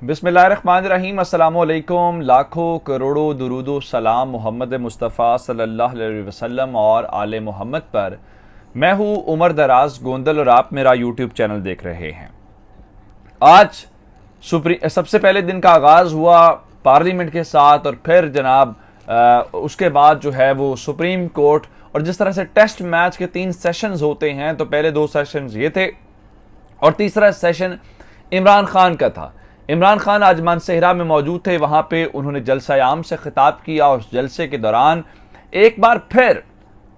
बिस्मिल्लाहिर्रहमानिर्रहीम। अस्सलामुअलैकुम। लाखों करोड़ों दुरूदो सलाम मोहम्मद मुस्तफ़ा सल्लल्लाहु अलैहि वसल्लम और आले मोहम्मद पर। मैं हूँ उमर दराज गोंदल और आप मेरा यूट्यूब चैनल देख रहे हैं। आज सबसे पहले दिन का आगाज़ हुआ पार्लियामेंट के साथ और फिर जनाब उसके बाद जो है वो सुप्रीम कोर्ट। और जिस तरह से टेस्ट मैच के 3 सेशंस होते हैं, तो पहले 2 सेशंस ये थे और तीसरा सेशन इमरान खान का था। इमरान खान आज मानसेहरा में मौजूद थे। वहां पे उन्होंने जलसा आम से खिताब किया और उस जलसे के दौरान एक बार फिर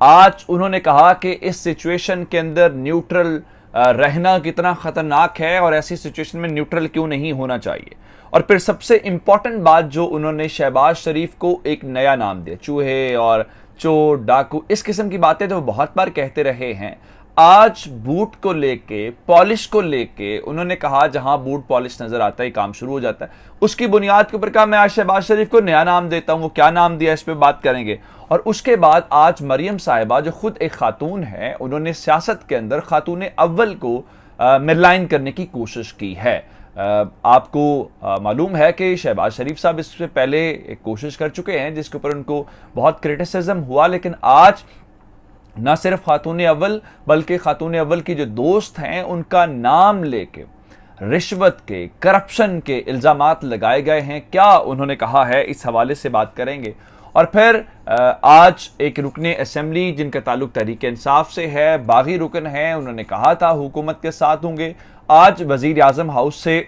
आज उन्होंने कहा कि इस सिचुएशन के अंदर न्यूट्रल रहना कितना खतरनाक है और ऐसी सिचुएशन में न्यूट्रल क्यों नहीं होना चाहिए। और फिर सबसे इंपॉर्टेंट बात जो उन्होंने शहबाज शरीफ को एक नया नाम दिया, चूहे और चोर डाकू, इस किस्म की बातें तो बहुत बार कहते रहे हैं। आज बूट को लेके, पॉलिश को लेके उन्होंने कहा जहां बूट पॉलिश नजर आता है काम शुरू हो जाता है। उसकी बुनियाद के ऊपर कहा मैं आज शहबाज शरीफ को नया नाम देता हूं। वो क्या नाम दिया इस पे बात करेंगे। और उसके बाद आज मरियम साहिबा जो खुद एक खातून है, उन्होंने सियासत के अंदर खातून अव्वल को मिडलाइन करने की कोशिश की है। आपको मालूम है कि शहबाज शरीफ साहब इससे पहले एक कोशिश कर चुके हैं जिसके ऊपर उनको बहुत क्रिटिसिज्म हुआ, लेकिन आज न सिर्फ खातून अव्वल बल्कि खातून अव्वल की जो दोस्त हैं उनका नाम लेके रिश्वत के, करप्शन के इल्जामात लगाए गए हैं। क्या उन्होंने कहा है, इस हवाले से बात करेंगे। और फिर आज एक रुकने असेंबली जिनका ताल्लुक तहरीक इंसाफ से है, बागी रुकन है, उन्होंने कहा था हुकूमत के साथ होंगे। आज वजीर आजम हाउस से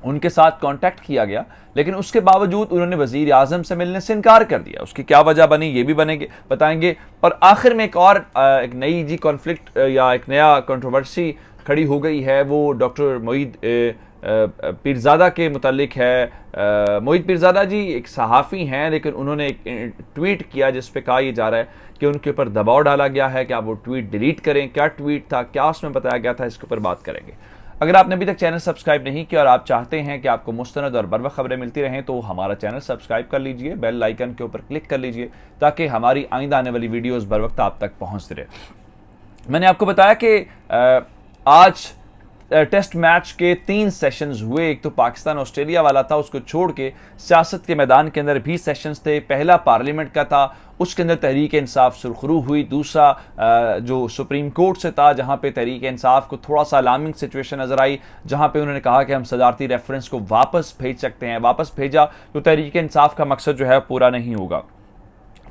उनके साथ कांटेक्ट किया गया, लेकिन उसके बावजूद उन्होंने वजीर आजम से मिलने से इनकार कर दिया। उसकी क्या वजह बनी ये भी बताएंगे। और आखिर में एक नई जी कॉन्फ्लिक्ट या एक नया कंट्रोवर्सी खड़ी हो गई है, वो डॉक्टर मोईद पीरजादा के मुतालिक है। मोईद पीरजादा जी एक सहाफ़ी हैं, लेकिन उन्होंने एक ट्वीट किया जिस पे कहा यह जा रहा है कि उनके ऊपर दबाव डाला गया है कि आप वो ट्वीट डिलीट करें। क्या ट्वीट था, क्या उसमें बताया गया था, इसके ऊपर बात करेंगे। अगर आपने अभी तक चैनल सब्सक्राइब नहीं किया और आप चाहते हैं कि आपको मुस्तनद और बर वक्त खबरें मिलती रहें, तो हमारा चैनल सब्सक्राइब कर लीजिए, बेल आइकन के ऊपर क्लिक कर लीजिए ताकि हमारी आइंदा आने वाली वीडियोस बर वक्त आप तक पहुंचती रहे। मैंने आपको बताया कि आज टेस्ट मैच के 3 सेशंस हुए। एक तो पाकिस्तान ऑस्ट्रेलिया वाला था, उसको छोड़ के सियासत के मैदान के अंदर भी सेशंस थे। पहला पार्लियामेंट का था, उसके अंदर तहरीक इंसाफ सुरखरू हुई। दूसरा जो सुप्रीम कोर्ट से था, जहां पे तहरीक इंसाफ को थोड़ा सा अलार्मिंग सिचुएशन नजर आई, जहां पे उन्होंने कहा कि हम सदारती रेफरेंस को वापस भेज सकते हैं। वापस भेजा तो तहरीक इंसाफ का मकसद जो है पूरा नहीं होगा।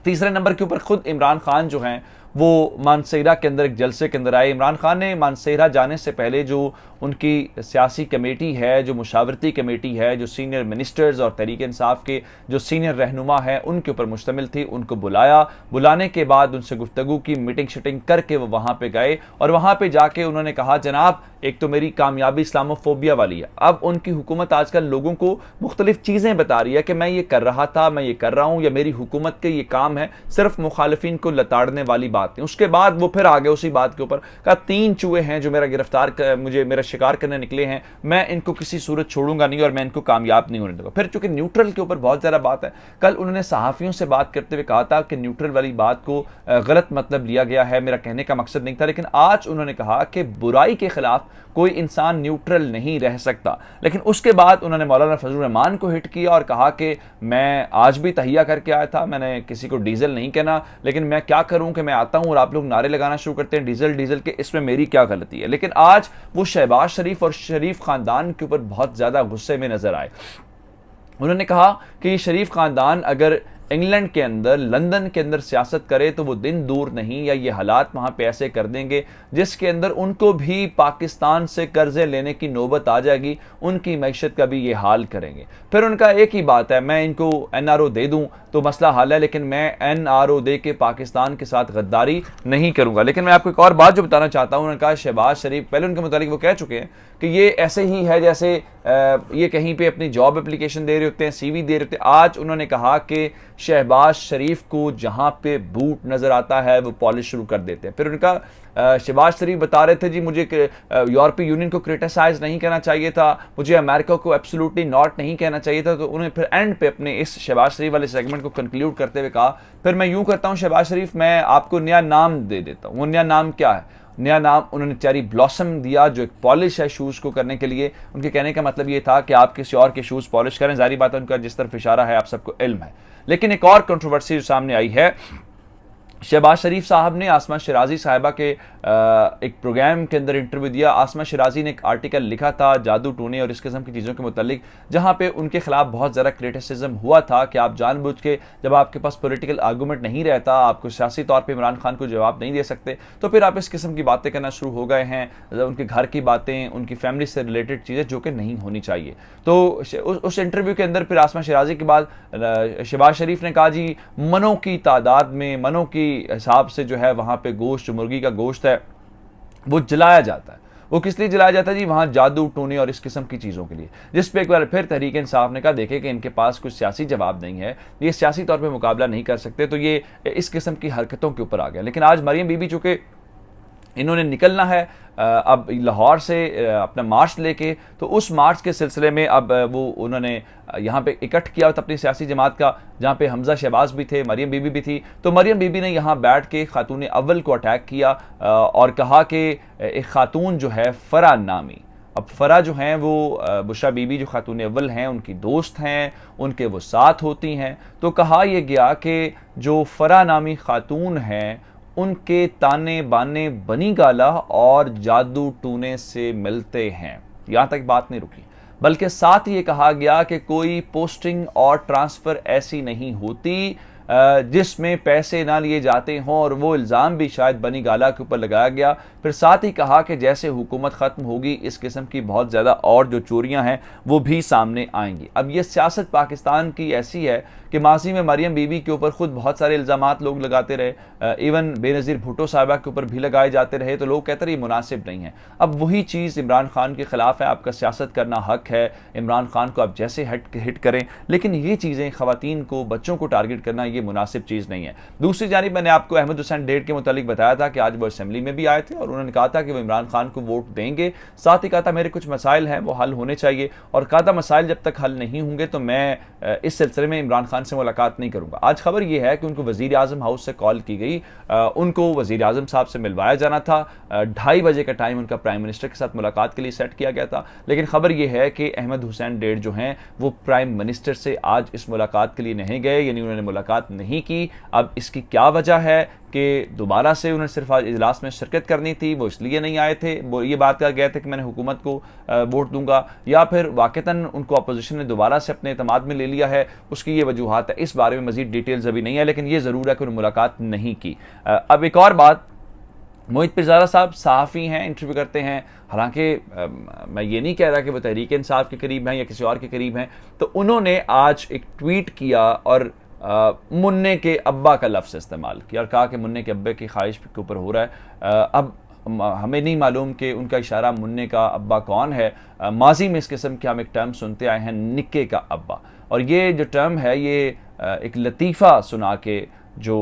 तीसरे नंबर के ऊपर खुद इमरान खान जो हैं वो मानसेहरा के अंदर एक जलसे के अंदर आए। इमरान खान ने मानसेहरा जाने से पहले जो उनकी सियासी कमेटी है, जो मुशावरती कमेटी है, जो सीनियर मिनिस्टर्स और तहरीक इंसाफ के जो सीनियर रहनुमा हैं उनके ऊपर मुश्तमिल थी, उनको बुलाया। बुलाने के बाद उनसे गुफ्तगू की, मीटिंग शिटिंग करके वो वहाँ पे गए और वहाँ पे जाके उन्होंने कहा जनाब एक तो मेरी कामयाबी इस्लामोफोबिया वाली है। अब उनकी हुकूमत आजकल लोगों को मुख्तलिफ चीज़ें बता रही है कि मैं ये कर रहा था, मैं ये कर रहा हूँ, या मेरी हुकूमत के ये काम है, सिर्फ मुखालिफिन को लताड़ने वाली बात नहीं। उसके बाद वो फिर आगे उसी बात के ऊपर कहा 3 चूहे हैं जो मेरा शिकार करने निकले हैं, मैं इनको किसी सूरत छोड़ूंगा नहीं और मैं इनको कामयाब नहीं होने दूंगा। फिर चूंकि न्यूट्रल के ऊपर बहुत ज़्यादा बात है, कल उन्होंने सहाफ़ियों से बात करते हुए कहा था कि न्यूट्रल वाली बात को गलत मतलब लिया गया है, मेरा कहने का मकसद नहीं था। लेकिन आज उन्होंने कहा कि बुराई के खिलाफ कोई इंसान न्यूट्रल नहीं रह सकता। लेकिन उसके बाद उन्होंने मौलाना फजलुर रहमान को हिट किया और कहा कि मैं आज भी तहिया करके आया था, मैंने किसी को डीजल नहीं कहना, लेकिन मैं क्या करूं कि मैं आता हूं और आप लोग नारे लगाना शुरू करते हैं डीजल डीजल के, इसमें मेरी क्या गलती है। लेकिन आज वो शहबाज शरीफ और शरीफ खानदान के ऊपर बहुत ज्यादा गुस्से में नजर आए। उन्होंने कहा कि शरीफ खानदान अगर इंग्लैंड के अंदर, लंदन के अंदर सियासत करे तो वो दिन दूर नहीं या ये हालात वहाँ पे ऐसे कर देंगे जिसके अंदर उनको भी पाकिस्तान से कर्जे लेने की नौबत आ जाएगी, उनकी मैशत का भी ये हाल करेंगे। फिर उनका एक ही बात है, मैं इनको NRO दे दूं तो मसला हल है, लेकिन मैं NRO दे के पाकिस्तान के साथ गद्दारी नहीं करूंगा। लेकिन मैं आपको एक और बात जो बताना चाहता हूं, उन्होंने कहा शहबाज शरीफ, पहले उनके मुतालिक वो कह चुके हैं कि ये ऐसे ही है जैसे ये कहीं पे अपनी जॉब एप्लीकेशन दे रहे होते हैं, CV दे रहे होते हैं। आज उन्होंने कहा कि शहबाज शरीफ को जहां पे बूट नजर आता है वो पॉलिश शुरू कर देते हैं। फिर उनका शहबाज शरीफ बता रहे थे जी मुझे यूरोपीय यूनियन को क्रिटिसाइज नहीं करना चाहिए था, मुझे अमेरिका को एब्सोल्युटली नॉट नहीं कहना चाहिए था, तो उन्हें फिर एंड पे अपने इस शहबाज शरीफ वाले सेगमेंट को कंक्लूड करते हुए कहा, फिर मैं यूं करता हूं शहबाज शरीफ, मैं आपको नया नाम दे देता हूं। वो नया नाम क्या है? नया नाम उन्होंने चेरी ब्लॉसम दिया, जो एक पॉलिश है शूज़ को करने के लिए। उनके कहने का मतलब ये था कि आप किसी और के शूज़ पॉलिश करें। जारी बात है उनका जिस तरफ इशारा है आप सबको इल्म है। लेकिन एक और कंट्रोवर्सी जो सामने आई है, शहबाज शरीफ साहब ने आसमा शिराजी साहिबा के एक प्रोग्राम के अंदर इंटरव्यू दिया। आसमा शिराजी ने एक आर्टिकल लिखा था जादू टूने और इस किस्म की चीज़ों के मुतालिक, जहाँ पे उनके खिलाफ बहुत ज़्यादा क्रिटिसिज्म हुआ था कि आप जानबूझ के जब आपके पास पॉलिटिकल आर्गूमेंट नहीं रहता, आपको सियासी तौर पे इमरान खान को जवाब नहीं दे सकते, तो फिर आप इस किस्म की बातें करना शुरू हो गए हैं, उनके घर की बातें, उनकी फैमिली से रिलेटेड चीज़ें जो कि नहीं होनी चाहिए। तो उस इंटरव्यू के अंदर फिर आसमा शिराजी के बाद शहबाज शरीफ ने कहा जी मनों की तादाद में, मनों की हिसाब से जो है वहाँ पे गोश्त, जो मुर्गी का गोश्त है वो जलाया जाता है। वो किस लिए जलाया जाता है जी? वहाँ जादू टोने और इस किस्म की चीज़ों के लिए। जिस पे एक बार फिर तहरीक इंसाफ ने कहा देखे कि इनके पास कुछ सियासी जवाब नहीं है, ये सियासी तौर पे मुकाबला नहीं कर सकते, तो ये इस किस्म की हरकतों के ऊपर आ गया। लेकिन आज मरियम बीबी चूँकि इन्होंने निकलना है अब लाहौर से अपना मार्च लेके, तो उस मार्च के सिलसिले में अब वो उन्होंने यहाँ पे इकट्ठ किया अपनी सियासी जमात का, जहाँ पे हमजा शहबाज भी थे, मरियम बीबी भी थी। तो मरियम बीबी ने यहाँ बैठ के खातून अव्वल को अटैक किया और कहा कि एक खातून जो है फ़रा नामी, अब फ़रा जो हैं वो बुशरा बीबी जो खातून अव्वल हैं उनकी दोस्त हैं, उनके वो साथ होती हैं। तो कहा यह गया कि जो फ़रा नामी खातून हैं उनके ताने बाने बनी गाला और जादू टूने से मिलते हैं। यहाँ तक बात नहीं रुकी, बल्कि साथ ये कहा गया कि कोई पोस्टिंग और ट्रांसफ़र ऐसी नहीं होती जिसमें पैसे ना लिए जाते हों, और वो इल्ज़ाम भी शायद बनी गाला के ऊपर लगाया गया। फिर साथ ही कहा कि जैसे हुकूमत ख़त्म होगी इस किस्म की बहुत ज़्यादा और जो चोरियां हैं वो भी सामने आएंगी। अब ये सियासत पाकिस्तान की ऐसी है कि माजी में मरियम बीबी के ऊपर खुद बहुत सारे इल्ज़ामात लोग लगाते रहे, इवन बेनज़ीर भुट्टो साहिबा के ऊपर भी लगाए जाते रहे, तो लोग कहते रहे ये मुनासिब नहीं है। अब वही चीज़ इमरान खान के ख़िलाफ़ है, आपका सियासत करना हक है, इमरान खान को आप जैसे हिट करें, लेकिन ये चीज़ें ख़वातीन को, बच्चों को टारगेट करना ये मुनासिब चीज़ नहीं है। दूसरी जानिब मैंने आपको अहमद हुसैन डेढ़ के मुतालिक बताया था कि आज वो असेंबली में भी आए थे और उन्होंने कहा था कि वो इमरान खान को वोट देंगे। साथ ही कहा था मेरे कुछ मसाइल हैं वो हल होने चाहिए, और कहा था मसाइल जब तक हल नहीं होंगे तो मैं इस सिलसिले में इमरान खान से मुलाकात नहीं करूंगा। आज खबर यह है कि उनको वज़ीर आज़म हाउस से कॉल की गई, उनको वज़ीर आज़म साहब से मिलवाया जाना था, 2:30 बजे का टाइम उनका प्राइम मिनिस्टर के साथ मुलाकात के लिए सेट किया गया था। लेकिन खबर यह है कि अहमद हुसैन डेढ़ जो हैं वो प्राइम मिनिस्टर से आज इस मुलाकात के लिए नहीं गए, यानी उन्होंने मुलाकात नहीं की। अब इसकी क्या वजह है कि दोबारा से उन्हें सिर्फ आज इजलास में शिरकत करनी थी, वो इसलिए नहीं आए थे, वो ये बात कर गए थे कि मैंने हुकूमत को वोट दूंगा, या फिर वाक़तन उनको अपोजिशन ने दोबारा से अपने एतमाद में ले लिया है, उसकी ये वजूहात है। इस बारे में मज़ीद डिटेल्स अभी नहीं है, लेकिन ये ज़रूर है कि उन्होंने मुलाकात नहीं की। अब एक और बात, मोहित पिरज़ादा साहब सहाफ़ी हैं, इंटरव्यू करते हैं, हालांकि मैं ये नहीं कह रहा कि वो तहरीक इंसाफ के करीब हैं या किसी और के करीब हैं, तो उन्होंने आज एक ट्वीट किया और मुन्ने के अब्बा का लफ्ज़ इस्तेमाल किया और कहा कि मुन्ने के अब्बे की ख्वाहिश के ऊपर हो रहा है। अब हमें नहीं मालूम कि उनका इशारा मुन्ने का अब्बा कौन है। माजी में इस किस्म के हम एक टर्म सुनते आए हैं, निक्के का अब्बा, और ये जो टर्म है ये एक लतीफ़ा सुना के जो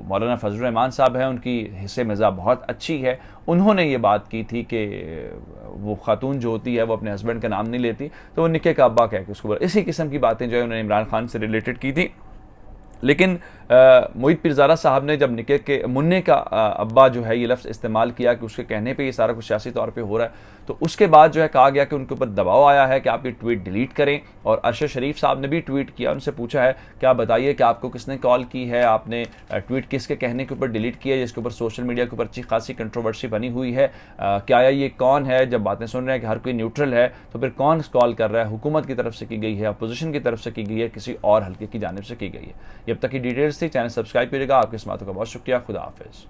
मौलाना फजल रहमान साहब हैं उनकी हिस्से मिज़ा बहुत अच्छी है, उन्होंने ये बात की थी कि वो खातून जो होती है वो अपने हस्बैंड का नाम नहीं लेती, तो वो निक्के का अब्बा कह के उसको, इसी किस्म की बातें जो है उन्होंने इमरान खान से रिलेटेड की थी। लेकिन मोहित पिरज़ादा साहब ने जब निके के मुन्ने का अब्बा जो है ये लफ्ज़ इस्तेमाल किया कि उसके कहने पे ये सारा कुछ सियासी तौर पे हो रहा है, तो उसके बाद जो है कहा गया कि उनके ऊपर दबाव आया है कि आप ये ट्वीट डिलीट करें। और अरशद शरीफ साहब ने भी ट्वीट किया, उनसे पूछा है कि आप बताइए कि आपको किसने कॉल की है, आपने ट्वीट किसके कहने के ऊपर डिलीट किया, जिसके ऊपर सोशल मीडिया के ऊपर अच्छी खासी कंट्रोवर्सी बनी हुई है, क्या ये कौन है? जब बातें सुन रहे हैं कि हर कोई न्यूट्रल है, तो फिर कौन कॉल कर रहा है? हुकूमत की तरफ से की गई है, अपोजिशन की तरफ से की गई है, किसी और हल्के की जानिब से की गई है? जब तक की डिटेल्स थी, चैनल सब्सक्राइब करिएगा। आपकी इस बातों का बहुत शुक्रिया। खुदा हाफिज़।